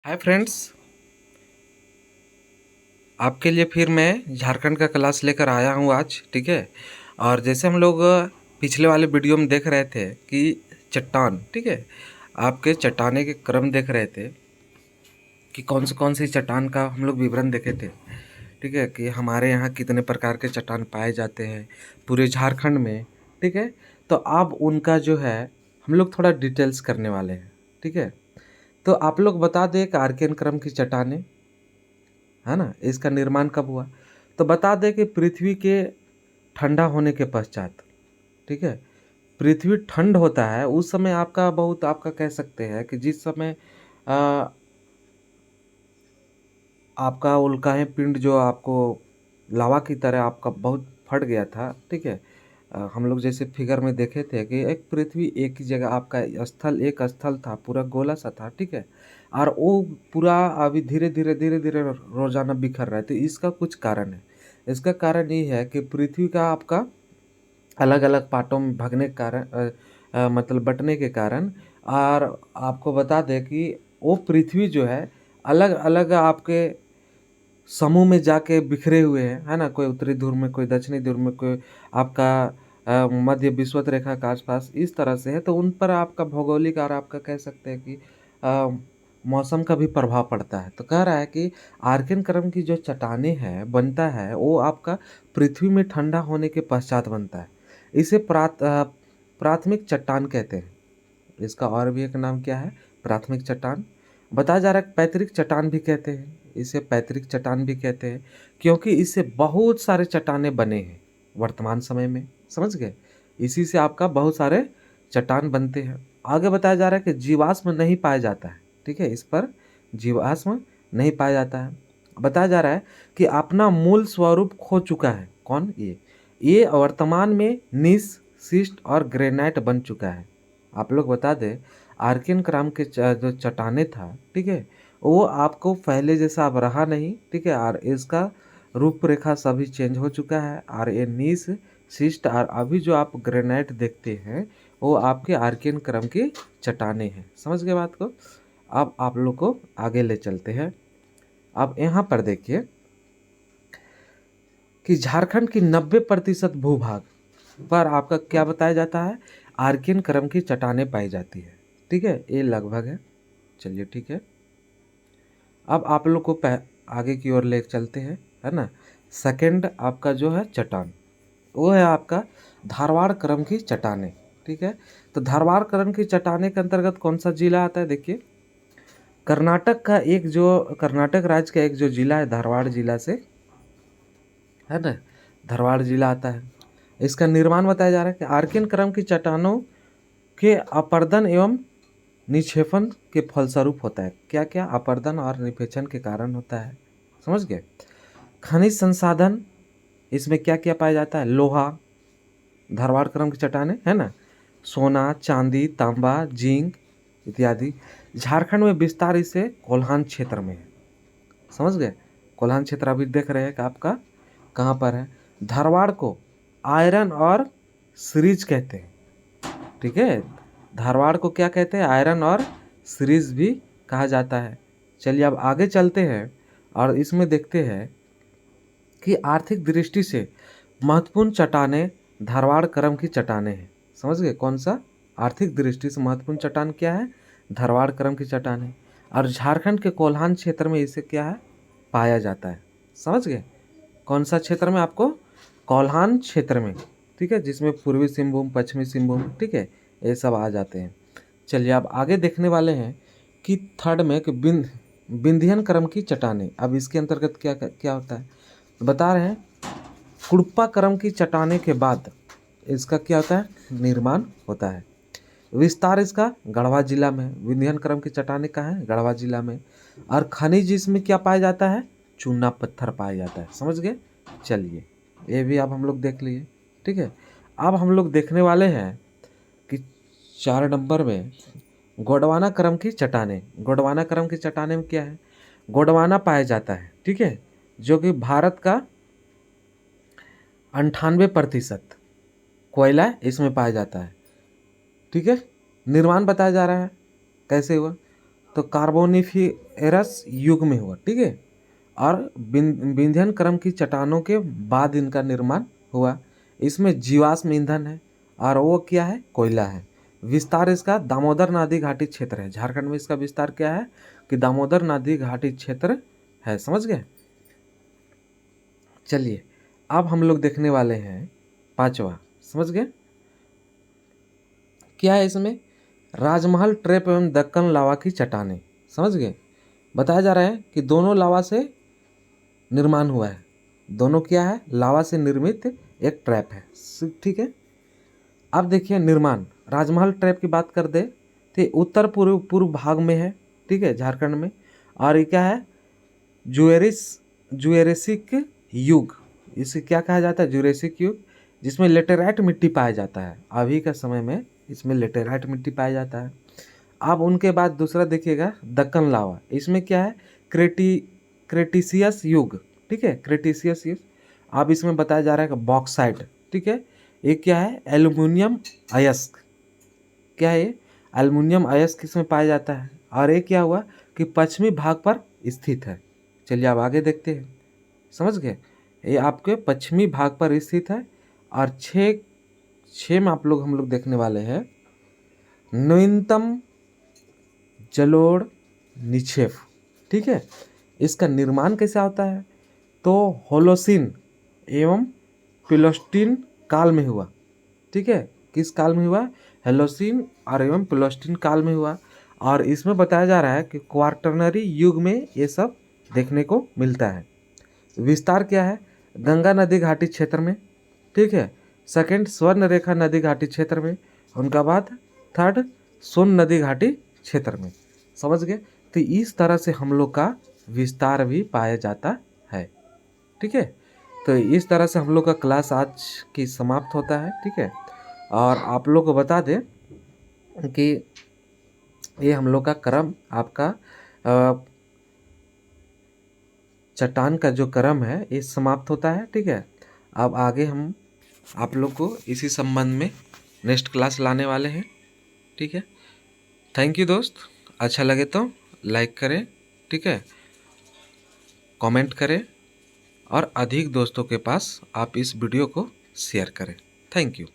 Hi friends, आपके लिए फिर मैं झारखंड का क्लास लेकर आया हूँ आज। ठीक है। और जैसे हम लोग पिछले वाले वीडियो में देख रहे थे कि चट्टान, ठीक है, आपके चट्टाने के क्रम देख रहे थे कि कौन सी चट्टान का हम लोग विवरण देखे थे। ठीक है, कि हमारे यहाँ कितने प्रकार के चट्टान पाए जाते हैं पूरे झारखंड में। ठीक है। तो अब उनका जो है हम लोग थोड़ा डिटेल्स करने वाले हैं। ठीक है। तो आप लोग बता दें कि आर्कियन क्रम की चट्टानें, है ना, इसका निर्माण कब हुआ। तो बता दें कि पृथ्वी के ठंडा होने के पश्चात। ठीक है। पृथ्वी ठंड होता है उस समय आपका कह सकते हैं कि जिस समय आ, आपका उल्काएं पिंड जो आपको लावा की तरह आपका बहुत फट गया था। ठीक है। हम लोग जैसे फिगर में देखे थे कि एक पृथ्वी एक ही जगह आपका एक स्थल था, पूरा गोला सा था। ठीक है। और वो पूरा अभी धीरे धीरे रोजाना बिखर रहा है। तो इसका कुछ कारण है। इसका कारण ये है कि पृथ्वी का आपका अलग अलग पार्टों में भगने के कारण मतलब बंटने के कारण। और आपको बता दें कि वो पृथ्वी जो है अलग अलग आपके समूह में जाके बिखरे हुए हैं, है ना। कोई उत्तरी ध्रुव में, कोई दक्षिणी ध्रुव में, कोई आपका मध्य विषुवत रेखा के आसपास इस तरह से है। तो उन पर आपका भौगोलिक और आपका कह सकते हैं कि अ, मौसम का भी प्रभाव पड़ता है। तो कह रहा है कि आर्कियन क्रम की जो चट्टानें हैं बनता है वो आपका पृथ्वी में ठंडा होने के पश्चात बनता है। इसे प्राथमिक चट्टान कहते हैं। इसका और भी एक नाम क्या है, प्राथमिक चट्टान। बताया जा रहा है पैतृक चट्टान भी कहते हैं, इसे पैतृक चट्टान भी कहते हैं, क्योंकि इससे बहुत सारे चट्टाने बने हैं वर्तमान समय में। समझ गए। इसी से आपका बहुत सारे चट्टान बनते हैं। आगे बताया जा रहा है कि जीवाश्म नहीं पाया जाता है। ठीक है, इस पर जीवाश्म नहीं पाया जाता है। बताया जा रहा है कि अपना मूल स्वरूप खो चुका है। कौन? ये वर्तमान में नीस, सिस्ट और ग्रेनाइट बन चुका है। आप लोग बता दें, आर्कियन क्रम के जो चट्टाने था, ठीक है, वो आपको पहले जैसा अब रहा नहीं। ठीक है। और इसका रूपरेखा सभी चेंज हो चुका है। और ये नीस, सिस्ट और अभी जो आप ग्रेनाइट देखते हैं वो आपके आर्कियन क्रम की चट्टाने हैं। समझ गए बात को। अब आप लोग को आगे ले चलते हैं। अब यहाँ पर देखिए कि झारखंड की 90% भूभाग पर आपका क्या बताया जाता है, आर्कियन क्रम की चट्टानें पाई जाती है। ठीक है, ये लगभग है। चलिए ठीक है। अब आप लोग को आगे की ओर ले चलते हैं, है ना। सेकंड आपका जो है चट्टान, वो है आपका धारवाड़ क्रम की चट्टानें। ठीक है। तो धारवाड़ क्रम की चट्टाने के अंतर्गत कौन सा जिला आता है, देखिए। कर्नाटक राज्य का एक जो जिला है धारवाड़ जिला से, है ना, धारवाड़ जिला आता है। इसका निर्माण बताया जा रहा है कि आर्कियन क्रम की चट्टानों के अपर्दन एवं निक्षेपण के फलस्वरूप होता है। क्या क्या? अपर्दन और निक्षेपण के कारण होता है। समझ गए। खनिज संसाधन इसमें क्या क्या पाया जाता है, लोहा, धारवाड़ क्रम की चट्टानें, है ना, सोना, चांदी, तांबा, जिंक इत्यादि। झारखंड में विस्तार इसे कोल्हान क्षेत्र में है। समझ गए। कोल्हान क्षेत्र अभी देख रहे हैं कि आपका कहाँ पर है। धारवाड़ को आयरन और सीरीज कहते हैं। ठीक है। धारवाड़ को क्या कहते हैं, आयरन और सीरीज भी कहा जाता है। चलिए अब आगे चलते हैं और इसमें देखते हैं कि आर्थिक दृष्टि से महत्वपूर्ण चट्टानें धारवाड़ क्रम की चट्टानें हैं। समझ गए। कौन सा? आर्थिक दृष्टि से महत्वपूर्ण चट्टान क्या है, धारवाड़ क्रम की चट्टानें। और झारखंड के कोल्हान क्षेत्र में इसे क्या है, पाया जाता है। समझ गए। कौन सा क्षेत्र में? आपको कोल्हान क्षेत्र में। ठीक है, जिसमें पूर्वी सिंहभूम, पश्चिमी सिंहभूम, ठीक है, ये सब आ जाते हैं। चलिए अब आगे देखने वाले हैं कि थर्ड में कि विंध्यन क्रम की चट्टानें। अब इसके अंतर्गत क्या क्या होता है बता रहे हैं। कुड़प्पा क्रम की चट्टाने के बाद इसका क्या होता है, निर्माण होता है। विस्तार इसका गढ़वा जिला में। विंध्यन क्रम की चट्टाने कहाँ है, गढ़वा जिला में। और खनिज इसमें क्या पाया जाता है, चूना पत्थर पाया जाता है। समझ गए। चलिए ये भी अब हम लोग देख लिए। ठीक है। अब हम लोग देखने वाले हैं कि 4 नंबर में गोंडवाना क्रम की चट्टानें। गोंडवाना क्रम की चट्टानें में क्या है, गोंडवाना पाया जाता है। ठीक है, जो कि भारत का 98% कोयला इसमें पाया जाता है। ठीक है। निर्माण बताया जा रहा है कैसे हुआ। तो कार्बोनिफेरस युग में हुआ, ठीक है। और विंध्यन क्रम की चट्टानों के बाद इनका निर्माण हुआ। इसमें जीवाश्म ईंधन है और वो क्या है, कोयला है। विस्तार इसका दामोदर नदी घाटी क्षेत्र है। झारखंड में इसका विस्तार क्या है कि दामोदर नदी घाटी क्षेत्र है, समझ गए। चलिए अब हम लोग देखने वाले हैं पांचवा, समझ गए क्या है इसमें, राजमहल ट्रैप एवं दक्कन लावा की चट्टानें, समझ गए। बताया जा रहा है कि दोनों लावा से निर्माण हुआ है, दोनों क्या है, लावा से निर्मित एक ट्रैप है, ठीक है। अब देखिए निर्माण, राजमहल ट्रैप की बात कर दे तो उत्तर पूर्व भाग में है, ठीक है, झारखंड में। और ये क्या है, जुरेसिक युग, इसे क्या कहा जाता है, जुरेसिक युग, जिसमें लेटेराइट मिट्टी पाया जाता है। अभी का समय में इसमें लेटेराइट मिट्टी पाया जाता है। अब उनके बाद दूसरा देखिएगा दक्कन लावा, इसमें क्या है, क्रेटिसियस युग, ठीक है, क्रेटिसियस युग। अब इसमें बताया जा रहा है कि बॉक्साइट, ठीक है। ये क्या है, एल्युमिनियम अयस्क, क्या है ये, एल्युमिनियम अयस्क इसमें पाया जाता है। और ये क्या हुआ कि पश्चिमी भाग पर स्थित है। चलिए अब आगे देखते हैं, समझ गए। ये आपके पश्चिमी भाग पर स्थित है। और छः में हम लोग देखने वाले हैं न्यूनतम जलोढ़ निक्षेप, ठीक है। इसका निर्माण कैसे होता है, तो होलोसिन एवं प्लेस्टीन काल में हुआ, ठीक है। किस काल में हुआ, होलोसिन और एवं प्लेस्टीन काल में हुआ। और इसमें बताया जा रहा है कि क्वार्टरनरी युग में ये सब देखने को मिलता है। विस्तार क्या है, गंगा नदी घाटी क्षेत्र में, ठीक है। सेकंड स्वर्ण रेखा नदी घाटी क्षेत्र में, उनका बाद थर्ड सोन नदी घाटी क्षेत्र में, समझ गए। तो इस तरह से हम लोग का विस्तार भी पाया जाता है, ठीक है। तो इस तरह से हम लोग का क्लास आज की समाप्त होता है, ठीक है। और आप लोग को बता दें कि ये हम लोग का क्रम आपका चट्टान का जो क्रम है ये समाप्त होता है, ठीक है। अब आगे हम आप लोग को इसी संबंध में नेक्स्ट क्लास लाने वाले हैं, ठीक है। थैंक यू दोस्त, अच्छा लगे तो लाइक करें, ठीक है, कमेंट करें और अधिक दोस्तों के पास आप इस वीडियो को शेयर करें। Thank you.